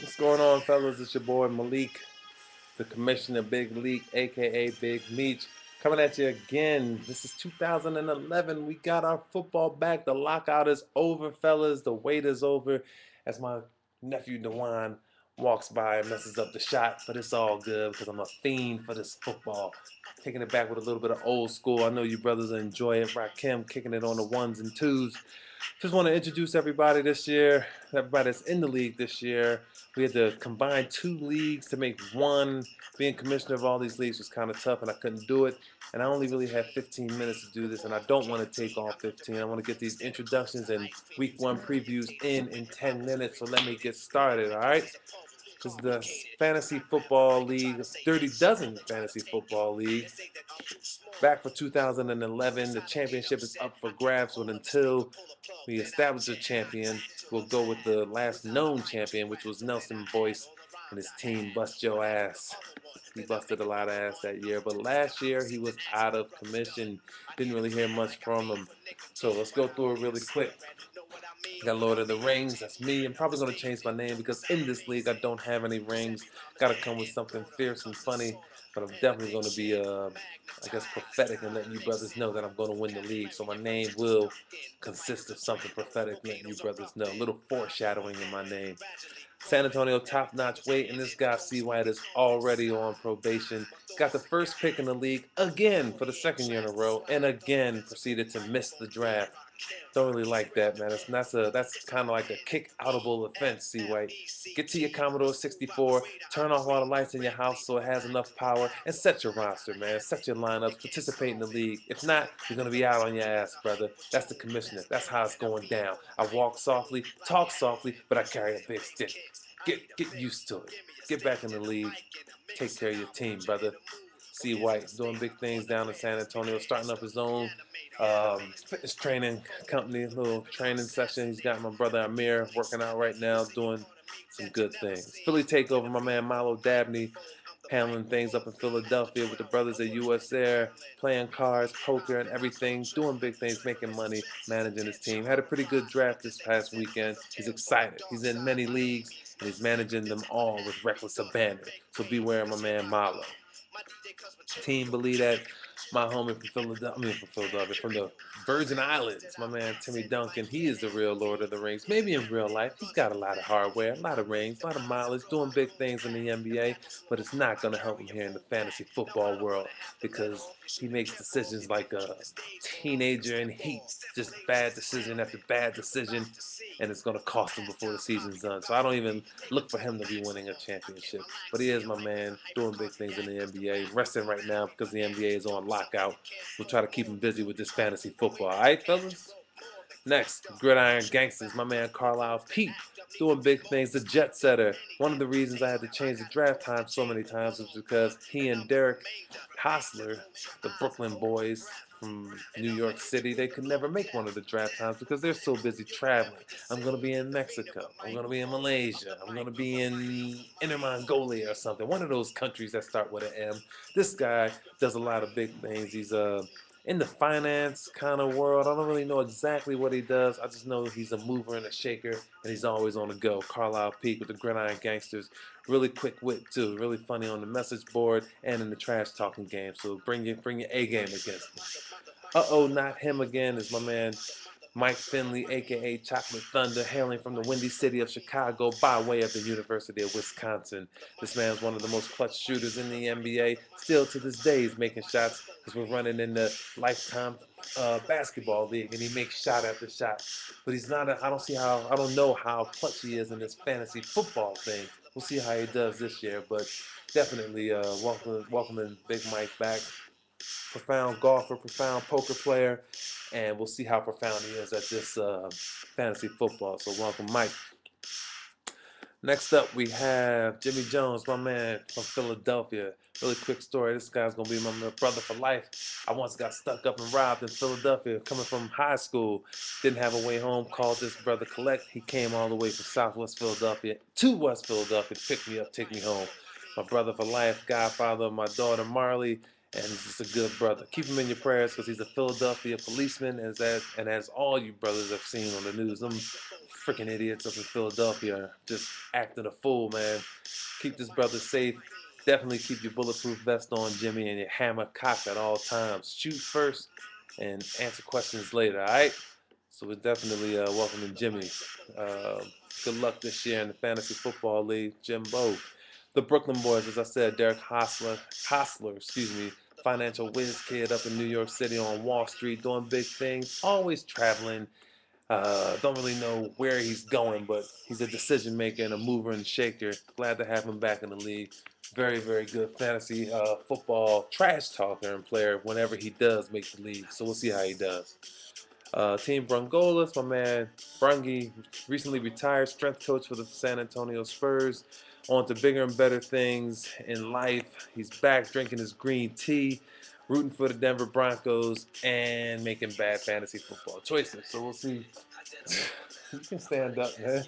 What's going on, fellas? It's your boy Malik, the Commissioner Big League, aka Big Meech, coming at you again. This is 2011. We got our football back. The lockout is over, fellas. The wait is over. As my nephew Dewan walks by and messes up the shot, but it's all good because I'm a fiend for this football. Taking it back with a little bit of old school. I know you brothers enjoy it. Rakim kicking it on the ones and twos. Just want to introduce everybody this year, everybody that's in the league this year. We had to combine two leagues to make one. Being commissioner of all these leagues was kind of tough, and I couldn't do it. And I only really have 15 minutes to do this, and I don't want to take all 15. I want to get these introductions and week one previews in 10 minutes. So let me get started, all right? This is the Fantasy Football League, Dirty Dozen Fantasy Football League. Back for 2011, the championship is up for grabs, but until we establish a champion, we'll go with the last known champion, which was Nelson Boyce and his team Bust Your Ass. He busted a lot of ass that year, but last year he was out of commission. Didn't really hear much from him. So let's go through it really quick. Got Lord of the Rings, that's me. I'm probably going to change my name because in this league I don't have any rings. Got to come with something fierce and funny, but I'm definitely going to be, I guess, prophetic and letting you brothers know that I'm going to win the league. So my name will consist of something prophetic, letting you brothers know. A little foreshadowing in my name. San Antonio top-notch weight, and this guy C. White is already on probation. Got the first pick in the league again for the second year in a row, and again proceeded to miss the draft. Don't really like that, man. That's kind of like a kick-outable offense, C. White. Get to your Commodore 64, turn off all the lights in your house so it has enough power, and set your roster, man. Set your lineups, participate in the league. If not, you're gonna be out on your ass, brother. That's the commissioner. That's how it's going down. I walk softly, talk softly, but I carry a big stick. Get used to it. Get back in the league. Take care of your team, brother. C. White doing big things down in San Antonio, starting up his own fitness training company, little training session. He's got my brother Amir working out right now, doing some good things. Philly Takeover, my man Milo Dabney handling things up in Philadelphia with the brothers at US Air, playing cards, poker, and everything, doing big things, making money, managing his team. Had a pretty good draft this past weekend. He's excited. He's in many leagues, and he's managing them all with reckless abandon. So beware of my man Milo. Team believe that my homie from Philadelphia, from the Virgin Islands, my man Timmy Duncan, he is the real Lord of the Rings. Maybe in real life, he's got a lot of hardware, a lot of rings, a lot of mileage, doing big things in the NBA, but it's not going to help him here in the fantasy football world because he makes decisions like a teenager in heat, just bad decision after bad decision, and it's going to cost him before the season's done. So I don't even look for him to be winning a championship. But he is my man, doing big things in the NBA. Resting right now because the NBA is on lockout. We'll try to keep him busy with this fantasy football. All right, fellas? Next, Gridiron Gangsters, my man Carlisle Pete, doing big things, the jet setter. One of the reasons I had to change the draft time so many times was because he and Derek Hostler, the Brooklyn boys from New York City, they could never make one of the draft times because they're so busy traveling. I'm going to be in Mexico. I'm going to be in Malaysia. I'm going to be in Inner Mongolia or something. One of those countries that start with an M. This guy does a lot of big things. He's in the finance kind of world. I don't really know exactly what he does. I just know he's a mover and a shaker, and he's always on the go. Carlisle Peak with the Gridiron Gangsters. Really quick wit, too. Really funny on the message board and in the trash talking game. So bring your A game against him. Uh-oh, not him again is my man Mike Finley, aka Chocolate Thunder, hailing from the windy city of Chicago by way of the University of Wisconsin. This man's one of the most clutch shooters in the NBA. Still to this day, he's making shots because we're running in the lifetime basketball league, and he makes shot after shot. But he's not. I don't know how clutch he is in this fantasy football thing. We'll see how he does this year, but definitely welcoming Big Mike back. Profound golfer, profound poker player, and we'll see how profound he is at this fantasy football. So welcome, Mike. Next up, we have Jimmy Jones, my man from Philadelphia. Really quick story. This guy's gonna be my brother for life. I once got stuck up and robbed in Philadelphia, coming from high school. Didn't have a way home. Called this brother collect. He came all the way from Southwest Philadelphia to West Philadelphia to pick me up, take me home. My brother for life, godfather of my daughter Marley, and he's just a good brother. Keep him in your prayers because he's a Philadelphia policeman, and as all you brothers have seen on the news, them freaking idiots up in Philadelphia just acting a fool, man. Keep this brother safe. Definitely keep your bulletproof vest on, Jimmy, and your hammer cocked at all times. Shoot first and answer questions later, all right? So we're definitely welcoming Jimmy. Uh, Good luck this year in the Fantasy Football League, Jimbo. The Brooklyn Boys, as I said, Derek Hostler, financial whiz kid up in New York City on Wall Street, doing big things, always traveling. Don't really know where he's going, but he's a decision maker and a mover and shaker. Glad to have him back in the league. Very, very good fantasy football trash talker and player whenever he does make the league. So we'll see how he does. Team Brungolas, my man Brungy, recently retired strength coach for the San Antonio Spurs. On to bigger and better things in life. He's back drinking his green tea, rooting for the Denver Broncos, and making bad fantasy football choices. So we'll see. You can stand up, man.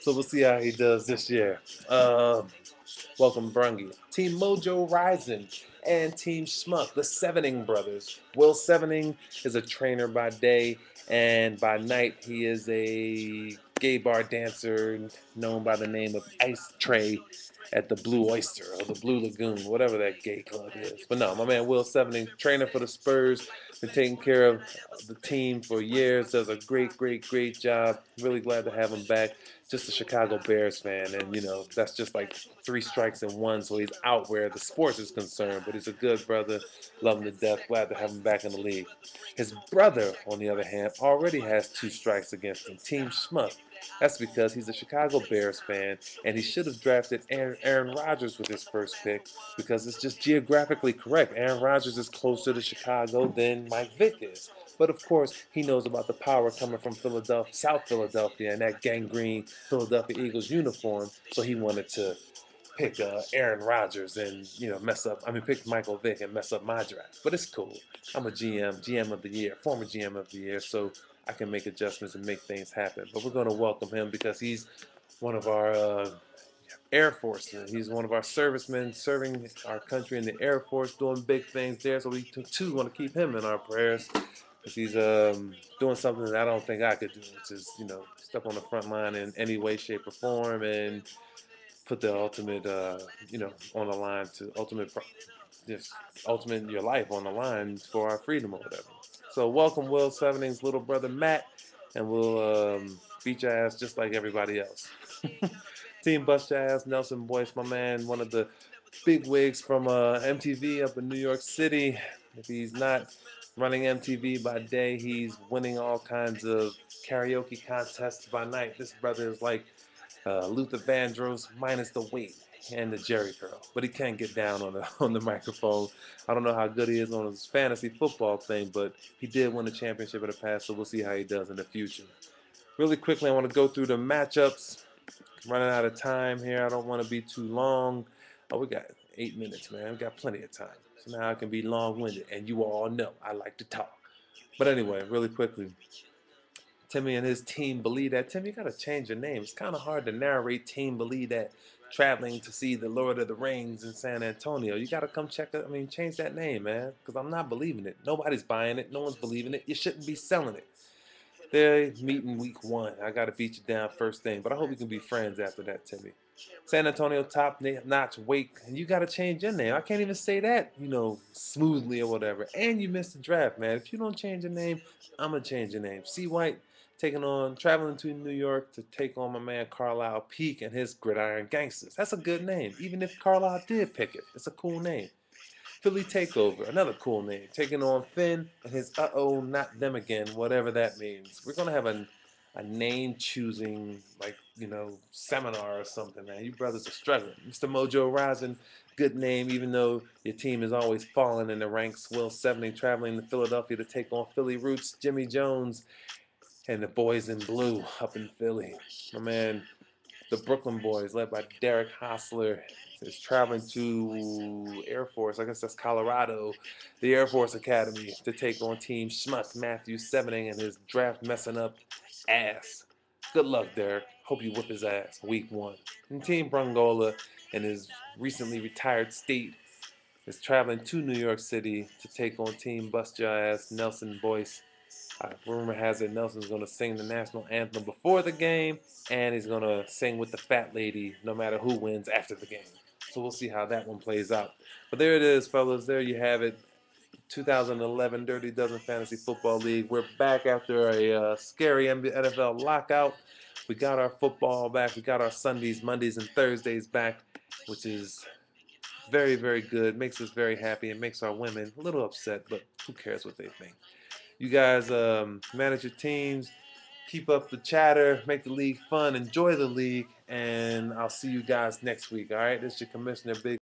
So we'll see how he does this year. Welcome, Brungy. Team Mojo Rising and Team Schmuck, the Sevening brothers. Will Sevening is a trainer by day, and by night he is a gay bar dancer known by the name of Ice Tray at the Blue Oyster or the Blue Lagoon, whatever that gay club is. But no, my man Will Sevening, trainer for the Spurs, been taking care of the team for years, does a great, great, great job. Really glad to have him back. Just a Chicago Bears fan, and that's just like 3 strikes and 1, so he's out where the sports is concerned. But he's a good brother, love him to death. Glad to have him back in the league. His brother, on the other hand, already has 2 strikes against him. Team Schmuck. That's because he's a Chicago Bears fan, and he should have drafted Aaron Rodgers with his first pick because it's just geographically correct. Aaron Rodgers is closer to Chicago than Mike Vick is. But of course, he knows about the power coming from Philadelphia, South Philadelphia, and that gangrene Philadelphia Eagles uniform. So he wanted to pick Aaron Rodgers and pick Michael Vick and mess up my draft. But it's cool. I'm a GM of the year, former GM of the year, so I can make adjustments and make things happen. But we're going to welcome him because he's one of our Air Force. He's one of our servicemen serving our country in the Air Force, doing big things there. So we too want to keep him in our prayers because he's doing something that I don't think I could do, which is step on the front line in any way, shape, or form, and put the ultimate, on the line to ultimate your life on the line for our freedom or whatever. So welcome Will Sevening's little brother Matt, and we'll beat your ass just like everybody else. Team Bust Your Ass, Nelson Boyce, my man, one of the big wigs from MTV up in New York City. If he's not running MTV by day, he's winning all kinds of karaoke contests by night. This brother is like Luther Vandross minus the weight and the Jerry curl, but he can't get down on the on the microphone. I don't know how good he is on his fantasy football thing, but he did win the championship in the past, so we'll see how he does in the future. Really quickly, I want to go through the matchups. Running out of time here. I don't want to be too long. Oh, we got 8 minutes, man. We got plenty of time. So now I can be long-winded, and you all know I like to talk. But anyway, really quickly, Timmy and his Team Believe That. Timmy, you got to change your name. It's kind of hard to narrate Team Believe That traveling to see the Lord of the Rings in San Antonio. You got to come check it. Change that name, man, because I'm not believing it. Nobody's buying it. No one's believing it. You shouldn't be selling it. They're meeting week 1. I got to beat you down first thing, but I hope we can be friends after that, Timmy. San Antonio top notch Wake, and you got to change your name. I can't even say that, smoothly or whatever. And you missed the draft, man. If you don't change your name, I'm going to change your name. C. White traveling to New York to take on my man Carlisle Peak and his Gridiron Gangsters. That's a good name, even if Carlisle did pick it. It's a cool name. Philly Takeover, another cool name, taking on Finn and his uh-oh, not them again, whatever that means. We're going to have a name choosing, seminar or something, man. You brothers are struggling. Mr. Mojo Rising, good name, even though your team is always falling in the ranks. Will Sevening traveling to Philadelphia to take on Philly Roots, Jimmy Jones, and the boys in blue up in Philly. My man, the Brooklyn Boys, led by Derek Hostler, is traveling to Air Force, I guess that's Colorado, the Air Force Academy, to take on Team Schmuck, Matthew Sevening, and his draft messing up ass. Good luck, Derek. Hope you whip his ass week 1. And Team Brungola and his recently retired state is traveling to New York City to take on Team Bust Your Ass, Nelson Boyce, Rumor has it Nelson's going to sing the national anthem before the game, and he's going to sing with the fat lady no matter who wins after the game. So we'll see how that one plays out. But there it is, fellas. There you have it. 2011 Dirty Dozen Fantasy Football League. We're back after a scary NFL lockout. We got our football back. We got our Sundays, Mondays, and Thursdays back, which is very, very good. Makes us very happy. It makes our women a little upset, but who cares what they think? You guys manage your teams, keep up the chatter, make the league fun, enjoy the league, and I'll see you guys next week. All right, this is your Commissioner Big.